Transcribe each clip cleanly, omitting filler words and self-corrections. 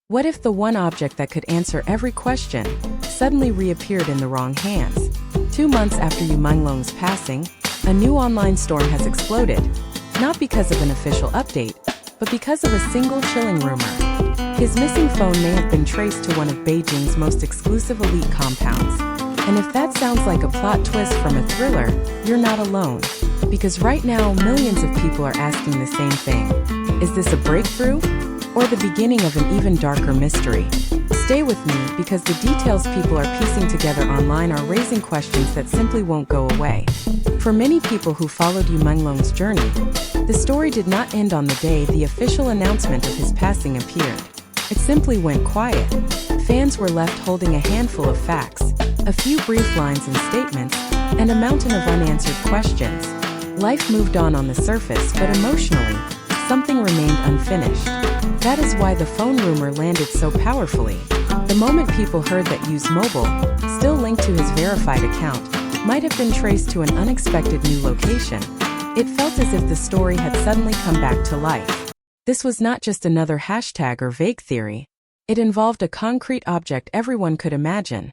What if the one object that could answer every question suddenly reappeared in the wrong hands? 2 months after Menglong's passing, a new online storm has exploded, not because of an official update, but because of a single chilling rumor. His missing phone may have been traced to one of Beijing's most exclusive elite compounds. And if that sounds like a plot twist from a thriller, you're not alone. Because right now, millions of people are asking the same thing. Is this a breakthrough? Or the beginning of an even darker mystery? Stay with me, because the details people are piecing together online are raising questions that simply won't go away. For many people who followed Menglong's journey, the story did not end on the day the official announcement of his passing appeared. It simply went quiet. Fans were left holding a handful of facts, a few brief lines and statements, and a mountain of unanswered questions. Life moved on the surface, but emotionally, something remained unfinished. That is why the phone rumor landed so powerfully. The moment people heard that Yu's mobile, still linked to his verified account, might have been traced to an unexpected new location, it felt as if the story had suddenly come back to life. This was not just another hashtag or vague theory. It involved a concrete object everyone could imagine.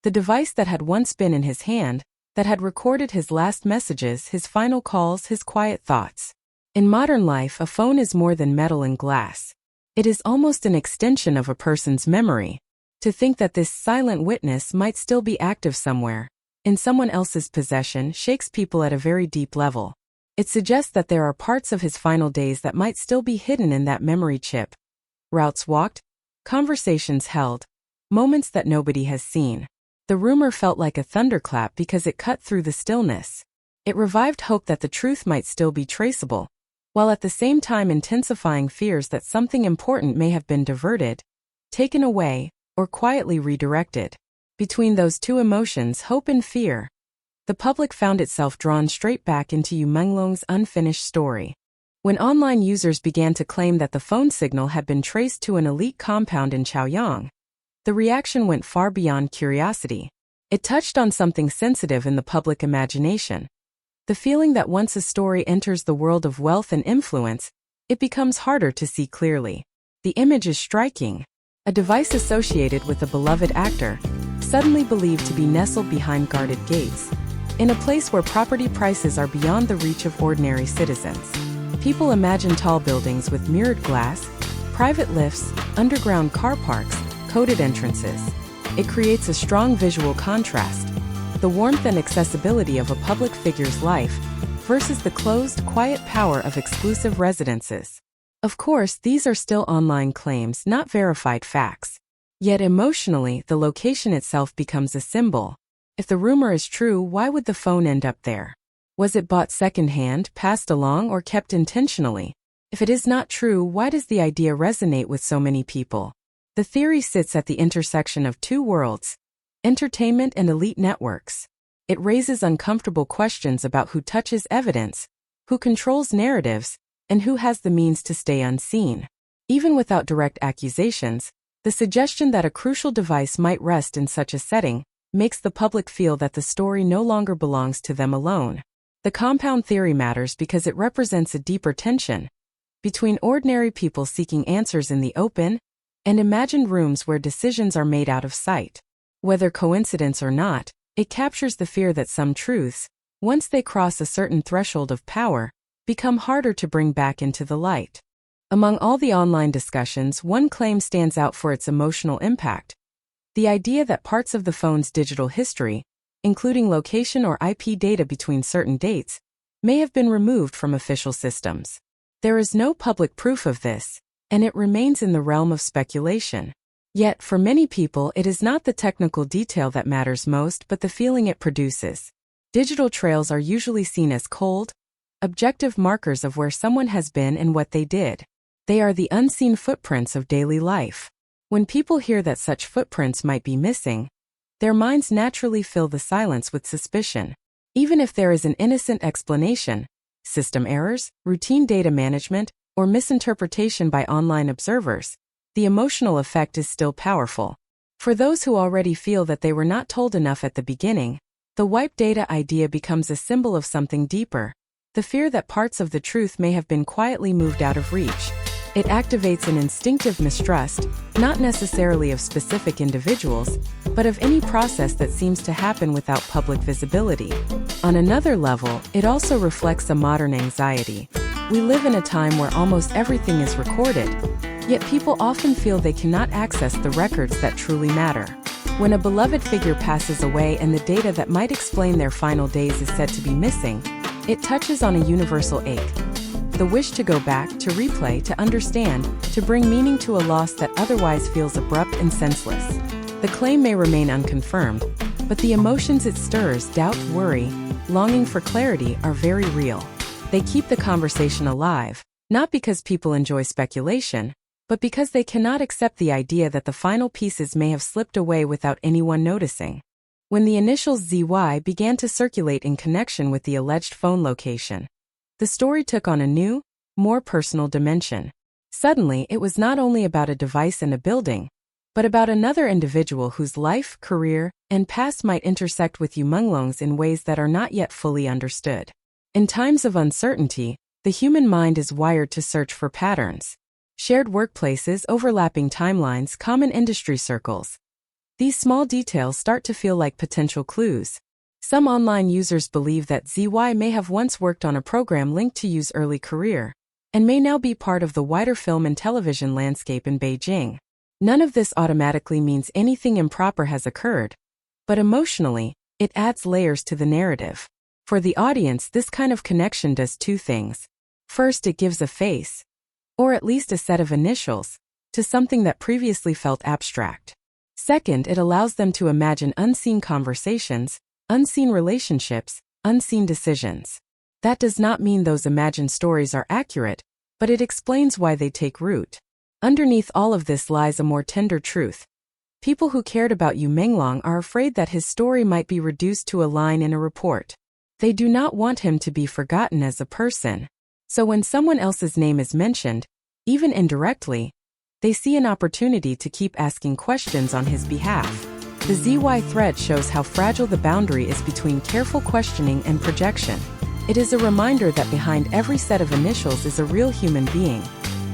The device that had once been in his hand, that had recorded his last messages, his final calls, his quiet thoughts. In modern life, a phone is more than metal and glass. It is almost an extension of a person's memory. To think that this silent witness might still be active somewhere, in someone else's possession, shakes people at a very deep level. It suggests that there are parts of his final days that might still be hidden in that memory chip. Routes walked, conversations held, moments that nobody has seen. The rumor felt like a thunderclap because it cut through the stillness. It revived hope that the truth might still be traceable, while at the same time intensifying fears that something important may have been diverted, taken away, or quietly redirected. Between those two emotions, hope and fear, the public found itself drawn straight back into Menglong's unfinished story. When online users began to claim that the phone signal had been traced to an elite compound in Chaoyang, the reaction went far beyond curiosity. It touched on something sensitive in the public imagination. The feeling that once a story enters the world of wealth and influence, it becomes harder to see clearly. The image is striking. A device associated with a beloved actor, suddenly believed to be nestled behind guarded gates, in a place where property prices are beyond the reach of ordinary citizens. People imagine tall buildings with mirrored glass, private lifts, underground car parks, coded entrances. It creates a strong visual contrast. The warmth and accessibility of a public figure's life versus the closed, quiet power of exclusive residences. Of course, these are still online claims, not verified facts. Yet emotionally, the location itself becomes a symbol. If the rumor is true, why would the phone end up there? Was it bought secondhand, passed along, or kept intentionally? If it is not true, why does the idea resonate with so many people? The theory sits at the intersection of two worlds, entertainment and elite networks. It raises uncomfortable questions about who touches evidence, who controls narratives, and who has the means to stay unseen. Even without direct accusations, the suggestion that a crucial device might rest in such a setting makes the public feel that the story no longer belongs to them alone. The compound theory matters because it represents a deeper tension between ordinary people seeking answers in the open and imagined rooms where decisions are made out of sight. Whether coincidence or not, it captures the fear that some truths, once they cross a certain threshold of power, become harder to bring back into the light. Among all the online discussions, one claim stands out for its emotional impact. The idea that parts of the phone's digital history, including location or IP data between certain dates, may have been removed from official systems. There is no public proof of this, and it remains in the realm of speculation. Yet, for many people, it is not the technical detail that matters most, but the feeling it produces. Digital trails are usually seen as cold, objective markers of where someone has been and what they did. They are the unseen footprints of daily life. When people hear that such footprints might be missing, their minds naturally fill the silence with suspicion. Even if there is an innocent explanation, system errors, routine data management, or misinterpretation by online observers, the emotional effect is still powerful. For those who already feel that they were not told enough at the beginning, the wipe data idea becomes a symbol of something deeper, the fear that parts of the truth may have been quietly moved out of reach. It activates an instinctive mistrust, not necessarily of specific individuals, but of any process that seems to happen without public visibility. On another level, it also reflects a modern anxiety. We live in a time where almost everything is recorded, yet people often feel they cannot access the records that truly matter. When a beloved figure passes away and the data that might explain their final days is said to be missing, it touches on a universal ache. The wish to go back, to replay, to understand, to bring meaning to a loss that otherwise feels abrupt and senseless. The claim may remain unconfirmed, but the emotions it stirs, doubt, worry, longing for clarity, are very real. They keep the conversation alive, not because people enjoy speculation, but because they cannot accept the idea that the final pieces may have slipped away without anyone noticing. When the initials ZY began to circulate in connection with the alleged phone location, the story took on a new, more personal dimension. Suddenly, it was not only about a device and a building, but about another individual whose life, career, and past might intersect with Menglong's in ways that are not yet fully understood. In times of uncertainty, the human mind is wired to search for patterns. Shared workplaces, overlapping timelines, common industry circles. These small details start to feel like potential clues. Some online users believe that ZY may have once worked on a program linked to Yu's early career, and may now be part of the wider film and television landscape in Beijing. None of this automatically means anything improper has occurred, but emotionally, it adds layers to the narrative. For the audience, this kind of connection does two things. First, it gives a face, or at least a set of initials, to something that previously felt abstract. Second, it allows them to imagine unseen conversations, unseen relationships, unseen decisions. That does not mean those imagined stories are accurate, but it explains why they take root. Underneath all of this lies a more tender truth. People who cared about Menglong are afraid that his story might be reduced to a line in a report. They do not want him to be forgotten as a person. So when someone else's name is mentioned, even indirectly, they see an opportunity to keep asking questions on his behalf. The ZY thread shows how fragile the boundary is between careful questioning and projection. It is a reminder that behind every set of initials is a real human being.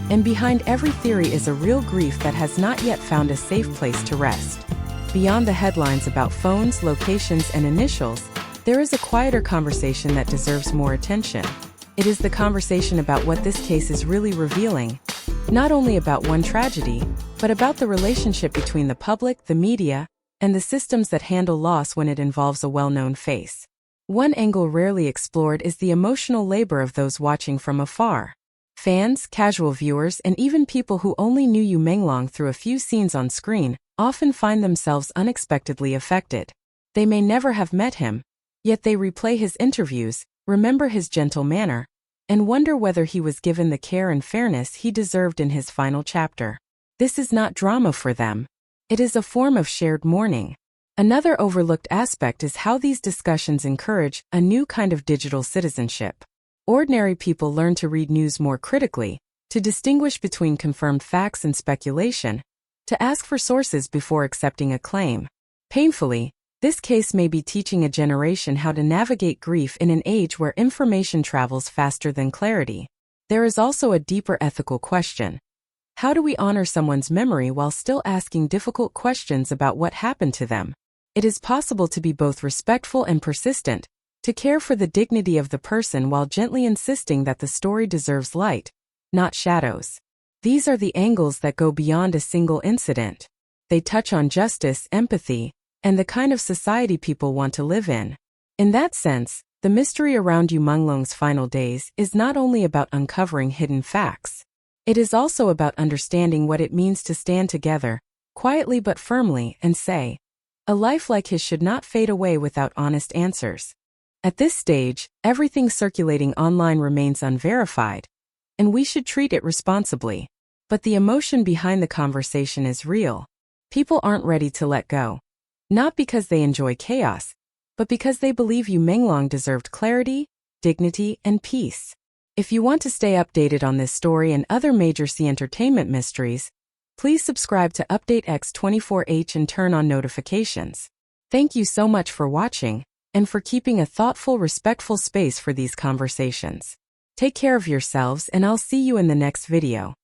And behind every theory is a real grief that has not yet found a safe place to rest. Beyond the headlines about phones, locations, and initials, there is a quieter conversation that deserves more attention. It is the conversation about what this case is really revealing, not only about one tragedy, but about the relationship between the public, the media, and the systems that handle loss when it involves a well-known face. One angle rarely explored is the emotional labor of those watching from afar. Fans, casual viewers, and even people who only knew Menglong through a few scenes on screen often find themselves unexpectedly affected. They may never have met him, yet they replay his interviews, remember his gentle manner, and wonder whether he was given the care and fairness he deserved in his final chapter. This is not drama for them. It is a form of shared mourning. Another overlooked aspect is how these discussions encourage a new kind of digital citizenship. Ordinary people learn to read news more critically, to distinguish between confirmed facts and speculation, to ask for sources before accepting a claim. Painfully, this case may be teaching a generation how to navigate grief in an age where information travels faster than clarity. There is also a deeper ethical question. How do we honor someone's memory while still asking difficult questions about what happened to them? It is possible to be both respectful and persistent, to care for the dignity of the person while gently insisting that the story deserves light, not shadows. These are the angles that go beyond a single incident. They touch on justice, empathy, and the kind of society people want to live in. In that sense, the mystery around Menglong's final days is not only about uncovering hidden facts. It is also about understanding what it means to stand together, quietly but firmly, and say, a life like his should not fade away without honest answers. At this stage, everything circulating online remains unverified, and we should treat it responsibly. But the emotion behind the conversation is real. People aren't ready to let go. Not because they enjoy chaos, but because they believe Menglong deserved clarity, dignity, and peace. If you want to stay updated on this story and other major C entertainment mysteries, please subscribe to Update X24H and turn on notifications. Thank you so much for watching, and for keeping a thoughtful, respectful space for these conversations. Take care of yourselves, and I'll see you in the next video.